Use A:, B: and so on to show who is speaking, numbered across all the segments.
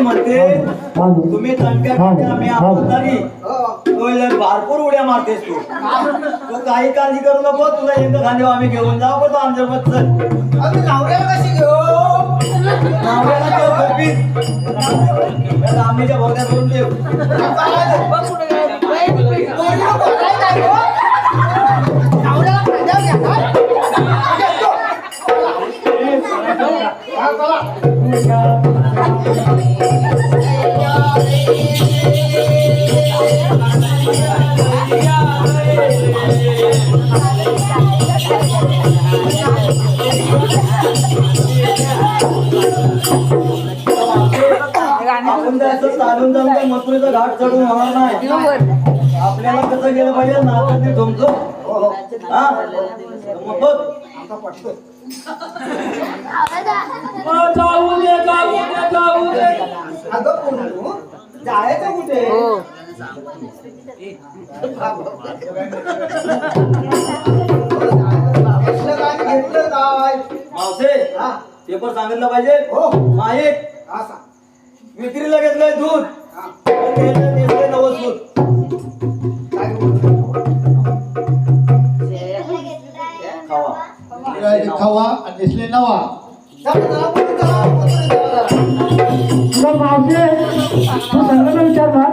A: म्हणते तुम्ही तणक्या आम्ही आमदारी भरपूर उड्या मारतेस तू काही काळजी करू नको तुला एकदा खांदेव आम्ही घेऊन जाऊ पण तू आमच्यासोबत चल
B: नवऱ्याला कशी घेऊ
A: नवऱ्याला घेऊ खोपीत आम्हीच्या भोवत्या करून देऊ आपण जायचं चालून जाऊन त्या मथुरेचा घाट चढून होणार नाही आपल्याला कसं गेलं पाहिजे नाचत ते तुमचं हा मग बघ
C: जाऊ दे जाऊ दे जाऊ दे
B: अगं कोण जायचं कुठे घेतलं काय
A: मावसे पेपर सांगितलं पाहिजे
B: हो
A: माईक
B: असा
A: विक्रीला घेतलंय दूध नवस दूध खावा
D: खावा आणि नेसले नवा
C: तुला मावशे तू सगळ्यांना विचारणार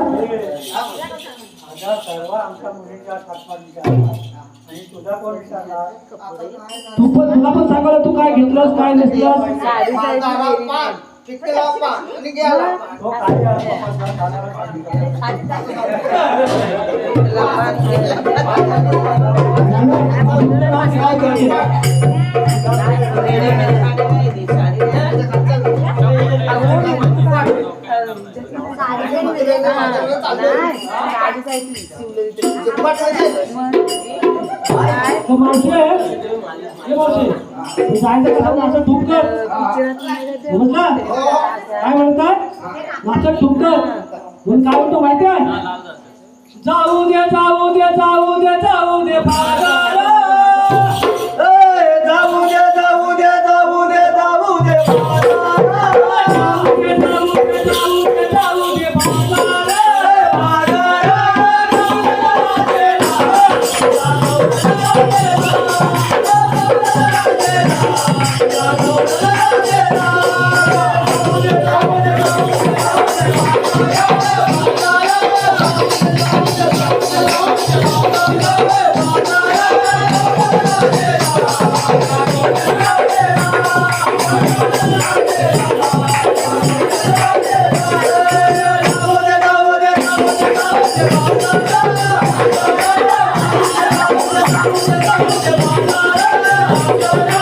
C: तू पण तुला पण सांगायला तू काय घेतलंस काय नेसलंस जायचं कसं नाचत ठुमकर समजलं काय म्हणतात नाचत ठुमकर म्हणून काय म्हणतो माहिती आहे जाऊ दे जाऊ दे जाऊ दे जाऊ दे
A: जाऊ दे जाऊ दे जाऊ दे जाऊ दे
C: Come on,